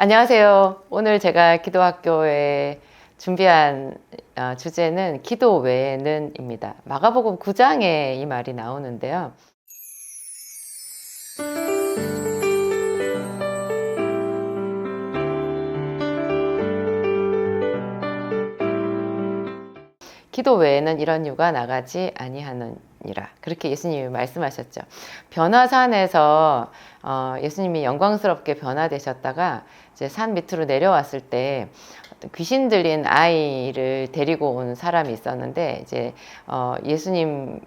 안녕하세요. 오늘 제가 기도학교에 준비한 주제는 기도 외에는입니다. 마가복음 9장에 이 말이 나오는데요. 기도 외에는 이런 유가 나가지 아니하느니라. 그렇게 예수님이 말씀하셨죠. 변화산에서 예수님이 영광스럽게 변화되셨다가 이제 산 밑으로 내려왔을 때 귀신 들린 아이를 데리고 온 사람이 있었는데 이제 예수님이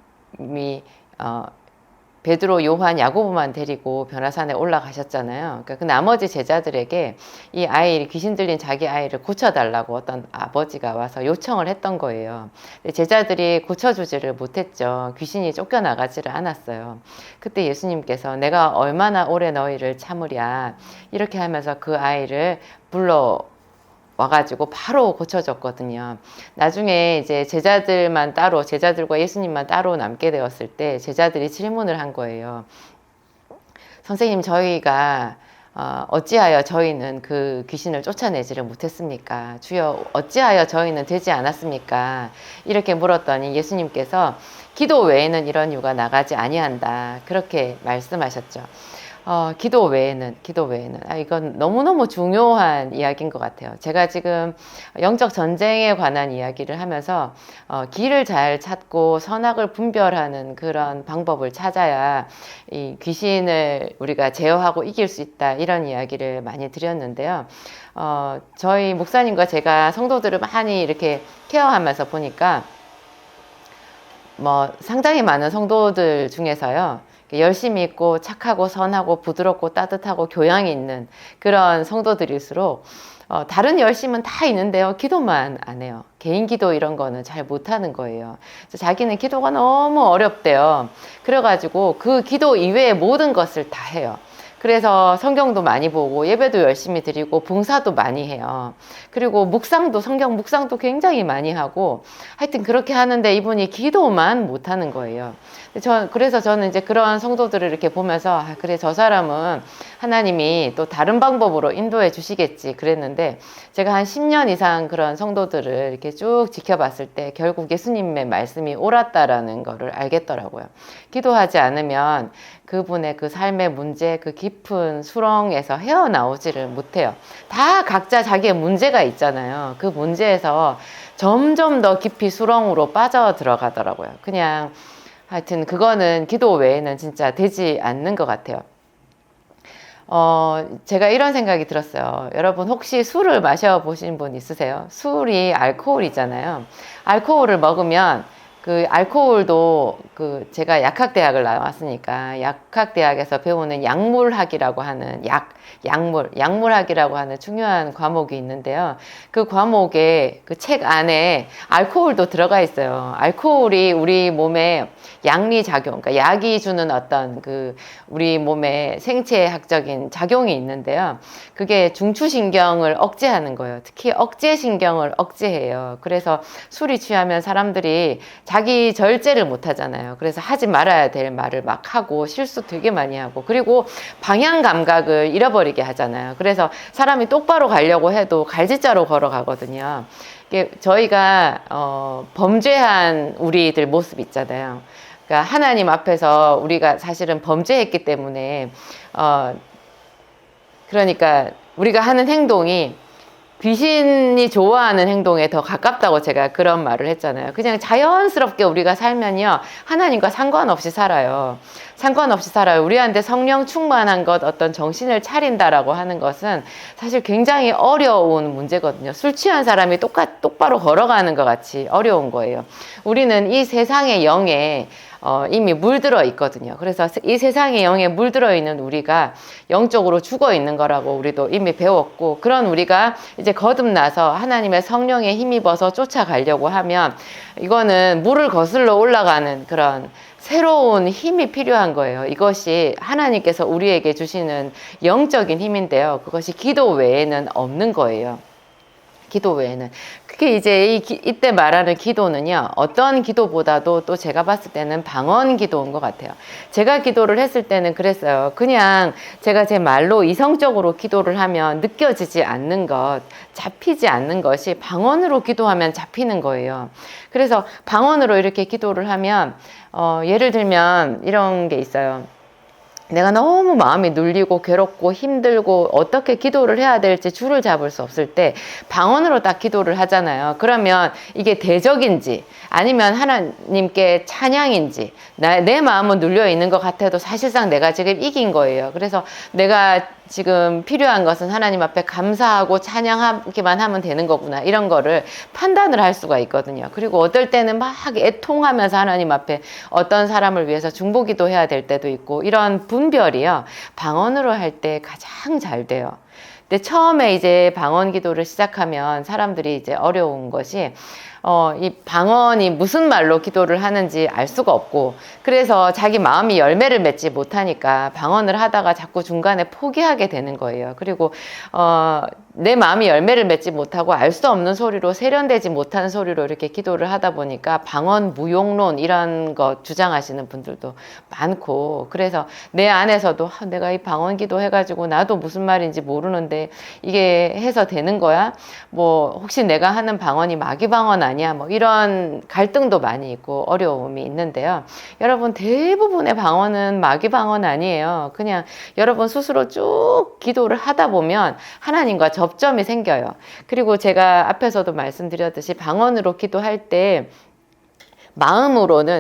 베드로, 요한, 야고보만 데리고 변화산에 올라가셨잖아요. 그러니까 그 나머지 제자들에게 이 아이, 귀신 들린 자기 아이를 고쳐달라고 어떤 아버지가 와서 요청을 했던 거예요. 근데 제자들이 고쳐주지를 못했죠. 귀신이 쫓겨나가지를 않았어요. 그때 예수님께서 내가 얼마나 오래 너희를 참으랴 이렇게 하면서 그 아이를 불러 와가지고 바로 고쳐졌거든요. 나중에 이제 제자들과 예수님만 따로 남게 되었을 때 제자들이 질문을 한 거예요. 선생님, 저희가 어찌하여 저희는 그 귀신을 쫓아내지를 못했습니까? 주여, 어찌하여 저희는 되지 않았습니까? 이렇게 물었더니 예수님께서 기도 외에는 이런 유가 나가지 아니한다. 그렇게 말씀하셨죠. 기도 외에는. 이건 너무너무 중요한 이야기인 것 같아요. 제가 지금 영적 전쟁에 관한 이야기를 하면서, 길을 잘 찾고 선악을 분별하는 그런 방법을 찾아야 이 귀신을 우리가 제어하고 이길 수 있다. 이런 이야기를 많이 드렸는데요. 저희 목사님과 제가 성도들을 많이 이렇게 케어하면서 보니까, 상당히 많은 성도들 중에서요. 열심히 있고 착하고 선하고 부드럽고 따뜻하고 교양이 있는 그런 성도들일수록 다른 열심은 다 있는데요. 기도만 안 해요. 개인 기도 이런 거는 잘 못하는 거예요. 자기는 기도가 너무 어렵대요. 그래가지고 그 기도 이외의 모든 것을 다 해요. 그래서 성경도 많이 보고 예배도 열심히 드리고 봉사도 많이 해요. 그리고 성경 묵상도 굉장히 많이 하고 하여튼 그렇게 하는데 이분이 기도만 못하는 거예요. 그래서 저는 이제 그런 성도들을 이렇게 보면서 그래, 저 사람은 하나님이 또 다른 방법으로 인도해 주시겠지 그랬는데, 제가 한 10년 이상 그런 성도들을 이렇게 쭉 지켜봤을 때 결국 예수님의 말씀이 옳았다라는 거를 알겠더라고요. 기도하지 않으면 그분의 그 삶의 문제, 그 깊은 수렁에서 헤어나오지를 못해요. 다 각자 자기의 문제가 있잖아요. 그 문제에서 점점 더 깊이 수렁으로 빠져 들어가더라고요. 그냥 하여튼 그거는 기도 외에는 진짜 되지 않는 것 같아요. 제가 이런 생각이 들었어요. 여러분 혹시 술을 마셔보신 분 있으세요? 술이 알코올이잖아요. 알코올을 먹으면 그 알코올도 제가 약학대학을 나왔으니까 약학대학에서 배우는 약물학이라고 하는 약물학이라고 하는 중요한 과목이 있는데요. 그 과목에 그 책 안에 알코올도 들어가 있어요. 알코올이 우리 몸에 양리작용, 그러니까 약이 주는 어떤 우리 몸에 생체학적인 작용이 있는데요. 그게 중추신경을 억제하는 거예요. 특히 억제신경을 억제해요. 그래서 술이 취하면 사람들이 자기 절제를 못 하잖아요. 그래서 하지 말아야 될 말을 막 하고 실수 되게 많이 하고, 그리고 방향 감각을 잃어버리게 하잖아요. 그래서 사람이 똑바로 가려고 해도 갈지자로 걸어가거든요. 저희가 범죄한 우리들 모습 있잖아요. 그러니까 하나님 앞에서 우리가 사실은 범죄했기 때문에 그러니까 우리가 하는 행동이 귀신이 좋아하는 행동에 더 가깝다고 제가 그런 말을 했잖아요. 그냥 자연스럽게 우리가 살면요, 하나님과 상관없이 살아요. 우리한테 성령 충만한 것, 어떤 정신을 차린다라고 하는 것은 사실 굉장히 어려운 문제거든요. 술 취한 사람이 똑바로 걸어가는 것 같이 어려운 거예요. 우리는 이 세상의 영에 이미 물들어 있거든요. 그래서 이 세상의 영에 물들어 있는 우리가 영적으로 죽어 있는 거라고 우리도 이미 배웠고, 그런 우리가 이제 거듭나서 하나님의 성령에 힘입어서 쫓아가려고 하면 이거는 물을 거슬러 올라가는 그런 새로운 힘이 필요한 거예요. 이것이 하나님께서 우리에게 주시는 영적인 힘인데요. 그것이 기도 외에는 없는 거예요. 기도 외에는. 그게 이제 이때 말하는 기도는요, 어떤 기도보다도 또 제가 봤을 때는 방언 기도인 것 같아요. 제가 기도를 했을 때는 그랬어요. 그냥 제가 제 말로 이성적으로 기도를 하면 느껴지지 않는 것, 잡히지 않는 것이 방언으로 기도하면 잡히는 거예요. 그래서 방언으로 이렇게 기도를 하면, 예를 들면 이런 게 있어요. 내가 너무 마음이 눌리고 괴롭고 힘들고 어떻게 기도를 해야 될지 줄을 잡을 수 없을 때 방언으로 딱 기도를 하잖아요. 그러면 이게 대적인지 아니면 하나님께 찬양인지 내 마음은 눌려 있는 것 같아도 사실상 내가 지금 이긴 거예요. 그래서 내가 지금 필요한 것은 하나님 앞에 감사하고 찬양하기만 하면 되는 거구나, 이런 거를 판단을 할 수가 있거든요. 그리고 어떨 때는 막 애통하면서 하나님 앞에 어떤 사람을 위해서 중보기도 해야 될 때도 있고, 이런 분별이요, 방언으로 할 때 가장 잘 돼요. 근데 처음에 이제 방언 기도를 시작하면 사람들이 이제 어려운 것이 이 방언이 무슨 말로 기도를 하는지 알 수가 없고, 그래서 자기 마음이 열매를 맺지 못하니까 방언을 하다가 자꾸 중간에 포기하게 되는 거예요. 그리고 내 마음이 열매를 맺지 못하고 알 수 없는 소리로, 세련되지 못한 소리로 이렇게 기도를 하다 보니까 방언 무용론 이런 거 주장하시는 분들도 많고, 그래서 내 안에서도 내가 이 방언 기도 해가지고 나도 무슨 말인지 모르는데 이게 해서 되는 거야? 뭐 혹시 내가 하는 방언이 마귀 방언 아니야? 뭐 이런 갈등도 많이 있고 어려움이 있는데요. 여러분, 대부분의 방언은 마귀 방언 아니에요. 그냥 여러분 스스로 쭉 기도를 하다 보면 하나님과 접점이 생겨요. 그리고 제가 앞에서도 말씀드렸듯이 방언으로 기도할 때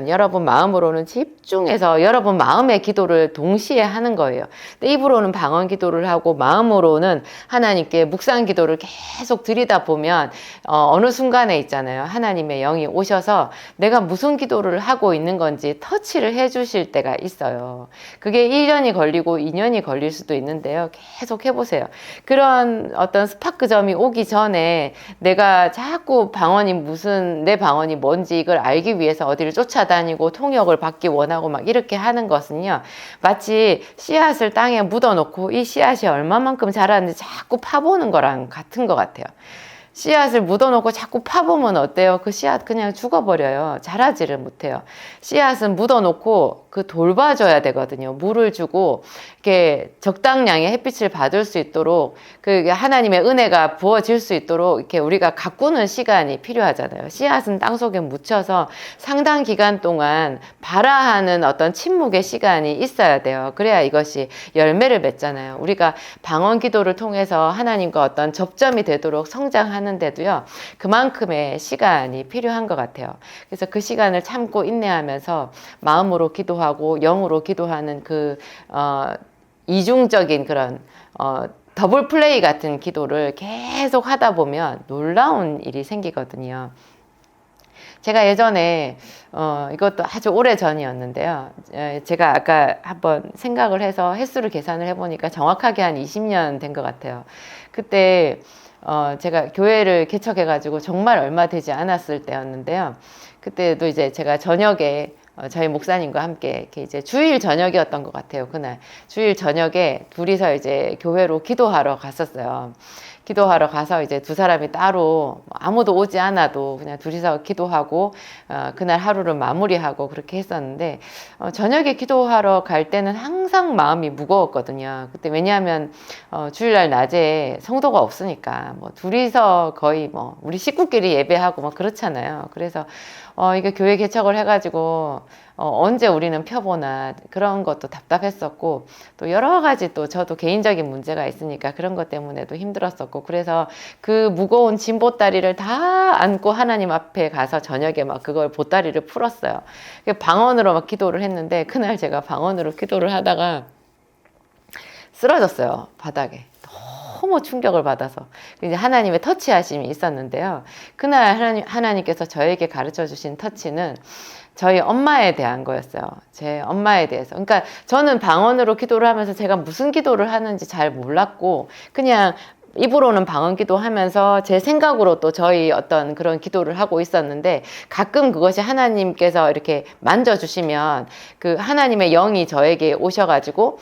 여러분 마음으로는 집중해서 여러분 마음의 기도를 동시에 하는 거예요. 근데 입으로는 방언 기도를 하고 마음으로는 하나님께 묵상 기도를 계속 드리다 보면 어느 순간에 있잖아요, 하나님의 영이 오셔서 내가 무슨 기도를 하고 있는 건지 터치를 해 주실 때가 있어요. 그게 1년이 걸리고 2년이 걸릴 수도 있는데요, 계속 해보세요. 그런 어떤 스파크점이 오기 전에 내가 자꾸 내 방언이 뭔지 이걸 알기 위해서 어디를 쫓아다니고 통역을 받기 원하고 막 이렇게 하는 것은요, 마치 씨앗을 땅에 묻어놓고 이 씨앗이 얼마만큼 자라는지 자꾸 파보는 거랑 같은 것 같아요. 씨앗을 묻어놓고 자꾸 파보면 어때요? 그 씨앗 그냥 죽어버려요. 자라지를 못해요. 씨앗은 묻어놓고 돌봐줘야 되거든요. 물을 주고 이렇게 적당량의 햇빛을 받을 수 있도록, 그 하나님의 은혜가 부어질 수 있도록 이렇게 우리가 가꾸는 시간이 필요하잖아요. 씨앗은 땅속에 묻혀서 상당 기간 동안 발화하는 어떤 침묵의 시간이 있어야 돼요. 그래야 이것이 열매를 맺잖아요. 우리가 방언 기도를 통해서 하나님과 어떤 접점이 되도록 성장하는데도요, 그만큼의 시간이 필요한 것 같아요. 그래서 그 시간을 참고 인내하면서 마음으로 기도하고 영으로 기도하는 이중적인 그런 더블 플레이 같은 기도를 계속 하다 보면 놀라운 일이 생기거든요. 제가 예전에 이것도 아주 오래 전이었는데요, 제가 아까 한번 생각을 해서 횟수를 계산을 해보니까 정확하게 한 20년 된 것 같아요. 그때 제가 교회를 개척해가지고 정말 얼마 되지 않았을 때였는데요. 그때도 이제 제가 저녁에 저희 목사님과 함께 이렇게 이제 주일 저녁이었던 것 같아요. 그날 주일 저녁에 둘이서 이제 교회로 기도하러 갔었어요. 기도하러 가서 이제 두 사람이 따로 아무도 오지 않아도 그냥 둘이서 기도하고 그날 하루를 마무리하고 그렇게 했었는데, 저녁에 기도하러 갈 때는 항상 마음이 무거웠거든요. 그때 왜냐하면 주일날 낮에 성도가 없으니까 뭐 둘이서 거의 뭐 우리 식구끼리 예배하고 뭐 그렇잖아요. 그래서 이게 교회 개척을 해가지고 언제 우리는 펴보나 그런 것도 답답했었고, 또 여러 가지 또 저도 개인적인 문제가 있으니까 그런 것 때문에도 힘들었었고, 그래서 그 무거운 짐 보따리를 다 안고 하나님 앞에 가서 저녁에 막 그걸 보따리를 풀었어요. 방언으로 막 기도를 했는데, 그날 제가 방언으로 기도를 하다가 쓰러졌어요, 바닥에. 너무 충격을 받아서. 이제 하나님의 터치하심이 있었는데요. 그날 하나님께서 저에게 가르쳐 주신 터치는 저희 엄마에 대한 거였어요. 제 엄마에 대해서. 그러니까 저는 방언으로 기도를 하면서 제가 무슨 기도를 하는지 잘 몰랐고, 그냥 입으로는 방언 기도하면서 제 생각으로 또 저희 어떤 그런 기도를 하고 있었는데, 가끔 그것이 하나님께서 이렇게 만져주시면 그 하나님의 영이 저에게 오셔가지고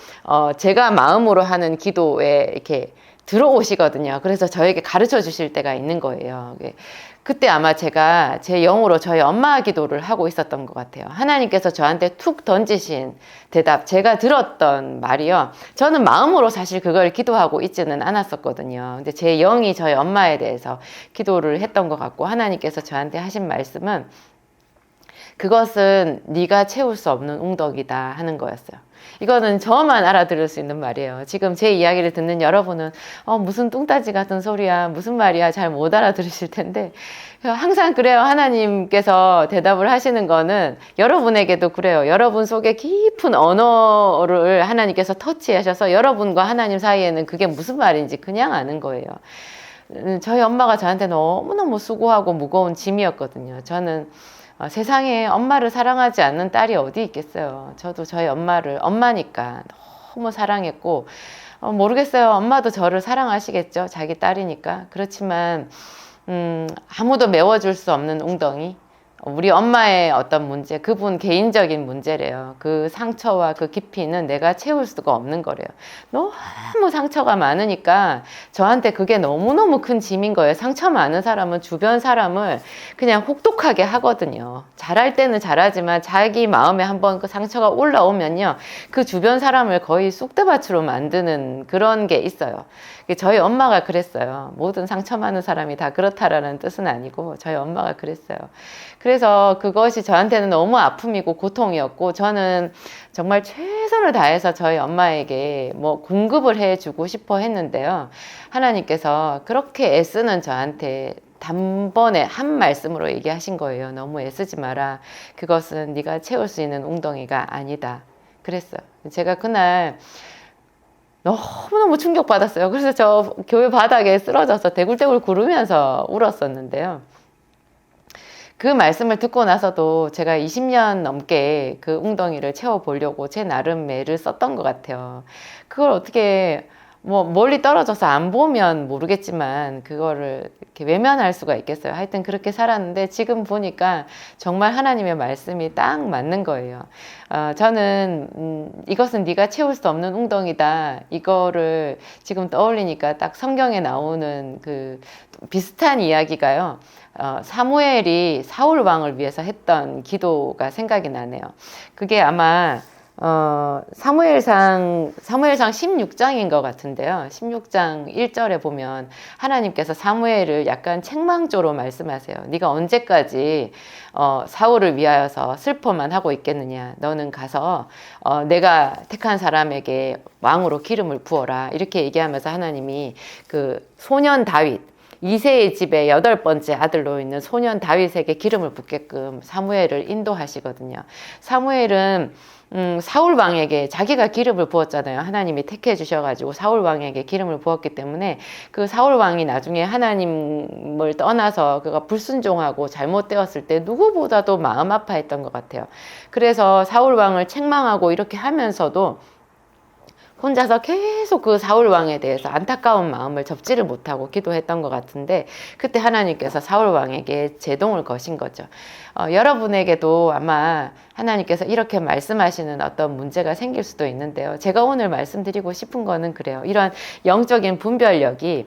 제가 마음으로 하는 기도에 이렇게 들어오시거든요. 그래서 저에게 가르쳐 주실 때가 있는 거예요. 그때 아마 제가 제 영으로 저희 엄마 기도를 하고 있었던 것 같아요. 하나님께서 저한테 툭 던지신 대답, 제가 들었던 말이요. 저는 마음으로 사실 그걸 기도하고 있지는 않았었거든요. 근데 제 영이 저희 엄마에 대해서 기도를 했던 것 같고, 하나님께서 저한테 하신 말씀은 그것은 네가 채울 수 없는 웅덩이다 하는 거였어요. 이거는 저만 알아들을 수 있는 말이에요. 지금 제 이야기를 듣는 여러분은 무슨 뚱따지 같은 소리야, 무슨 말이야, 잘 못 알아들으실 텐데, 항상 그래요. 하나님께서 대답을 하시는 거는 여러분에게도 그래요. 여러분 속에 깊은 언어를 하나님께서 터치하셔서 여러분과 하나님 사이에는 그게 무슨 말인지 그냥 아는 거예요. 저희 엄마가 저한테 너무너무 수고하고 무거운 짐이었거든요. 저는 세상에 엄마를 사랑하지 않는 딸이 어디 있겠어요. 저도 저희 엄마를 엄마니까 너무 사랑했고, 모르겠어요. 엄마도 저를 사랑하시겠죠. 자기 딸이니까. 그렇지만 아무도 메워줄 수 없는 웅덩이, 우리 엄마의 어떤 문제, 그분 개인적인 문제래요. 그 상처와 그 깊이는 내가 채울 수가 없는 거래요. 너무 상처가 많으니까 저한테 그게 너무너무 큰 짐인 거예요. 상처 많은 사람은 주변 사람을 그냥 혹독하게 하거든요. 잘할 때는 잘하지만 자기 마음에 한번 그 상처가 올라오면요, 그 주변 사람을 거의 쑥대밭으로 만드는 그런 게 있어요. 저희 엄마가 그랬어요. 모든 상처 많은 사람이 다 그렇다라는 뜻은 아니고 저희 엄마가 그랬어요. 그래서 그것이 저한테는 너무 아픔이고 고통이었고, 저는 정말 최선을 다해서 저희 엄마에게 공급을 해주고 싶어 했는데요. 하나님께서 그렇게 애쓰는 저한테 단번에 한 말씀으로 얘기하신 거예요. 너무 애쓰지 마라. 그것은 네가 채울 수 있는 웅덩이가 아니다. 그랬어요. 제가 그날 너무너무 충격받았어요. 그래서 저 교회 바닥에 쓰러져서 대굴대굴 구르면서 울었었는데요. 그 말씀을 듣고 나서도 제가 20년 넘게 그 웅덩이를 채워보려고 제 나름 애를 썼던 것 같아요. 그걸 어떻게 멀리 떨어져서 안 보면 모르겠지만 그거를 이렇게 외면할 수가 있겠어요. 하여튼 그렇게 살았는데 지금 보니까 정말 하나님의 말씀이 딱 맞는 거예요. 저는 이것은 네가 채울 수 없는 웅덩이다. 이거를 지금 떠올리니까 딱 성경에 나오는 그 비슷한 이야기가요. 사무엘이 사울 왕을 위해서 했던 기도가 생각이 나네요. 그게 아마 사무엘상 16장인 것 같은데요. 16장 1절에 보면 하나님께서 사무엘을 약간 책망조로 말씀하세요. 네가 언제까지 사울을 위하여서 슬퍼만 하고 있겠느냐. 너는 가서 내가 택한 사람에게 왕으로 기름을 부어라. 이렇게 얘기하면서 하나님이 그 소년 다윗, 이새의 집의 8번째 아들로 있는 소년 다윗에게 기름을 붓게끔 사무엘을 인도하시거든요. 사무엘은 사울 왕에게 자기가 기름을 부었잖아요. 하나님이 택해 주셔가지고 사울 왕에게 기름을 부었기 때문에 그 사울 왕이 나중에 하나님을 떠나서 그가 불순종하고 잘못되었을 때 누구보다도 마음 아파했던 것 같아요. 그래서 사울 왕을 책망하고 이렇게 하면서도 혼자서 계속 그 사울 왕에 대해서 안타까운 마음을 접지를 못하고 기도했던 것 같은데, 그때 하나님께서 사울 왕에게 제동을 거신 거죠. 여러분에게도 아마 하나님께서 이렇게 말씀하시는 어떤 문제가 생길 수도 있는데요. 제가 오늘 말씀드리고 싶은 거는 그래요. 이런 영적인 분별력이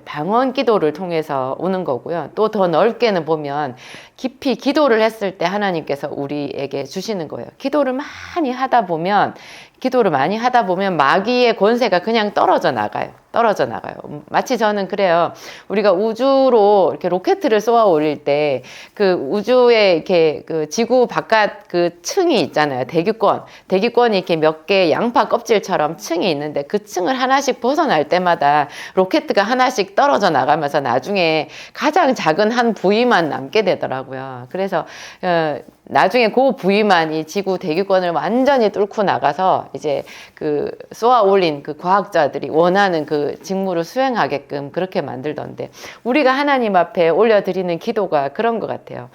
방언 기도를 통해서 오는 거고요. 또 더 넓게는 보면 깊이 기도를 했을 때 하나님께서 우리에게 주시는 거예요. 기도를 많이 하다 보면 마귀의 권세가 그냥 떨어져 나가요. 마치 저는 그래요. 우리가 우주로 이렇게 로켓을 쏘아 올릴 때 그 우주에 이렇게 그 지구 바깥 그 층이 있잖아요. 대기권이 이렇게 몇 개 양파 껍질처럼 층이 있는데 그 층을 하나씩 벗어날 때마다 로켓가 하나씩 떨어져 나가면서 나중에 가장 작은 한 부위만 남게 되더라고요. 그래서 나중에 그 부위만 이 지구 대기권을 완전히 뚫고 나가서 이제 그 쏘아 올린 그 과학자들이 원하는 그 직무를 수행하게끔 그렇게 만들던데, 우리가 하나님 앞에 올려드리는 기도가 그런 것 같아요.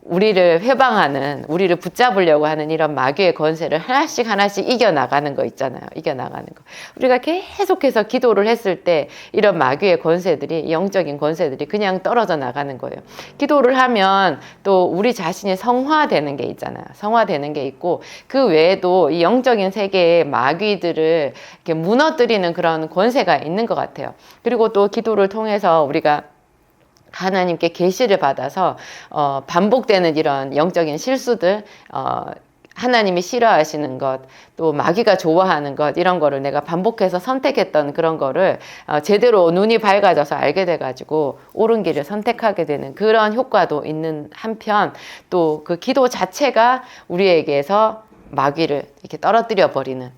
우리를 회방하는, 우리를 붙잡으려고 하는 이런 마귀의 권세를 하나씩 이겨나가는 거 있잖아요. 이겨나가는 거. 우리가 계속해서 기도를 했을 때 이런 마귀의 권세들이, 영적인 권세들이 그냥 떨어져 나가는 거예요. 기도를 하면 또 우리 자신이 성화되는 게 있잖아요. 성화되는 게 있고 그 외에도 이 영적인 세계의 마귀들을 이렇게 무너뜨리는 그런 권세가 있는 것 같아요. 그리고 또 기도를 통해서 우리가 하나님께 계시를 받아서 반복되는 이런 영적인 실수들, 하나님이 싫어하시는 것, 또 마귀가 좋아하는 것, 이런 거를 내가 반복해서 선택했던 그런 거를 제대로 눈이 밝아져서 알게 돼가지고 옳은 길을 선택하게 되는 그런 효과도 있는 한편, 또 그 기도 자체가 우리에게서 마귀를 이렇게 떨어뜨려 버리는.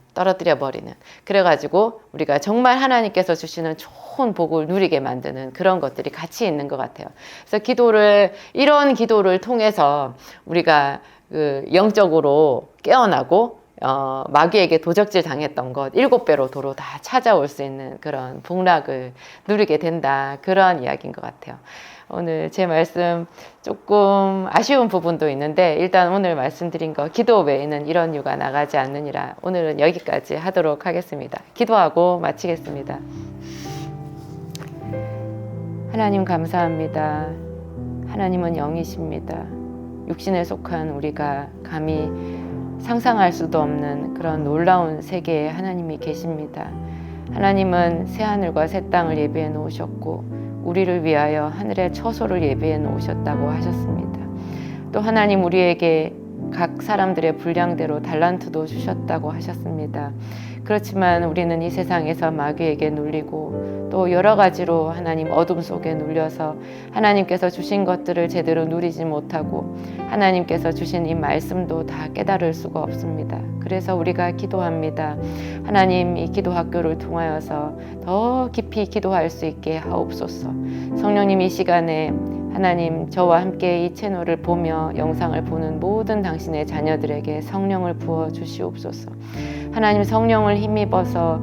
그래가지고 우리가 정말 하나님께서 주시는 좋은 복을 누리게 만드는 그런 것들이 같이 있는 것 같아요. 그래서 이런 기도를 통해서 우리가 그 영적으로 깨어나고 마귀에게 도적질 당했던 것 7배로 도로 다 찾아올 수 있는 그런 복락을 누리게 된다. 그런 이야기인 것 같아요. 오늘 제 말씀 조금 아쉬운 부분도 있는데 일단 오늘 말씀드린 거 기도 외에는 이런 유가 나가지 않느니라. 오늘은 여기까지 하도록 하겠습니다. 기도하고 마치겠습니다. 하나님 감사합니다. 하나님은 영이십니다. 육신에 속한 우리가 감히 상상할 수도 없는 그런 놀라운 세계에 하나님이 계십니다. 하나님은 새하늘과 새 땅을 예비해 놓으셨고 우리를 위하여 하늘의 처소를 예비해 놓으셨다고 하셨습니다. 또 하나님 우리에게 각 사람들의 분량대로 달란트도 주셨다고 하셨습니다. 그렇지만 우리는 이 세상에서 마귀에게 눌리고 또 여러 가지로 하나님 어둠 속에 눌려서 하나님께서 주신 것들을 제대로 누리지 못하고 하나님께서 주신 이 말씀도 다 깨달을 수가 없습니다. 그래서 우리가 기도합니다. 하나님 이 기도 학교를 통하여서 더 깊이 기도할 수 있게 하옵소서. 성령님 이 시간에 하나님 저와 함께 이 채널을 보며 영상을 보는 모든 당신의 자녀들에게 성령을 부어 주시옵소서. 하나님 성령을 힘입어서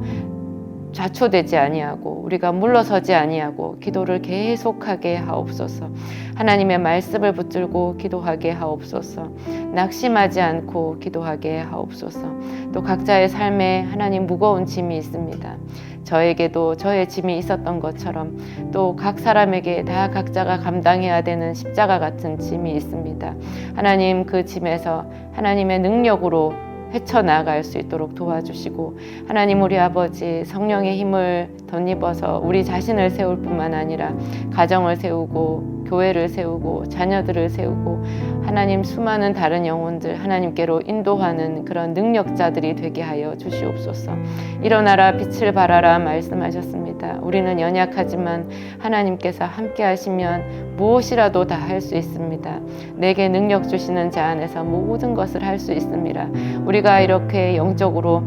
좌초되지 아니하고 우리가 물러서지 아니하고 기도를 계속하게 하옵소서. 하나님의 말씀을 붙들고 기도하게 하옵소서. 낙심하지 않고 기도하게 하옵소서. 또 각자의 삶에 하나님 무거운 짐이 있습니다. 저에게도 저의 짐이 있었던 것처럼 또 각 사람에게 다 각자가 감당해야 되는 십자가 같은 짐이 있습니다. 하나님 그 짐에서 하나님의 능력으로 헤쳐나갈 수 있도록 도와주시고 하나님 우리 아버지 성령의 힘을 덧입어서 우리 자신을 세울 뿐만 아니라 가정을 세우고 교회를 세우고 자녀들을 세우고 하나님 수많은 다른 영혼들 하나님께로 인도하는 그런 능력자들이 되게 하여 주시옵소서. 일어나라 빛을 발하라 말씀하셨습니다. 우리는 연약하지만 하나님께서 함께 하시면 무엇이라도 다 할 수 있습니다. 내게 능력 주시는 자 안에서 모든 것을 할 수 있습니다. 우리가 이렇게 영적으로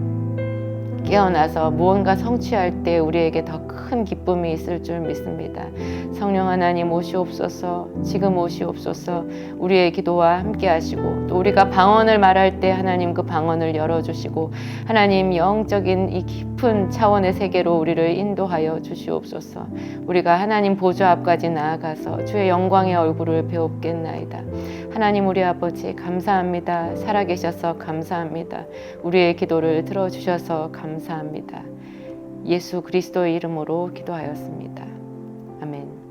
깨어나서 무언가 성취할 때 우리에게 더 큰 기쁨이 있을 줄 믿습니다. 성령 하나님 오시옵소서. 지금 오시옵소서. 우리의 기도와 함께 하시고 또 우리가 방언을 말할 때 하나님 그 방언을 열어주시고 하나님 영적인 이 깊은 차원의 세계로 우리를 인도하여 주시옵소서. 우리가 하나님 보좌 앞까지 나아가서 주의 영광의 얼굴을 배웁겠나이다. 하나님 우리 아버지 감사합니다. 살아계셔서 감사합니다. 우리의 기도를 들어주셔서 감사합니다. 예수 그리스도의 이름으로 기도하였습니다. 아멘.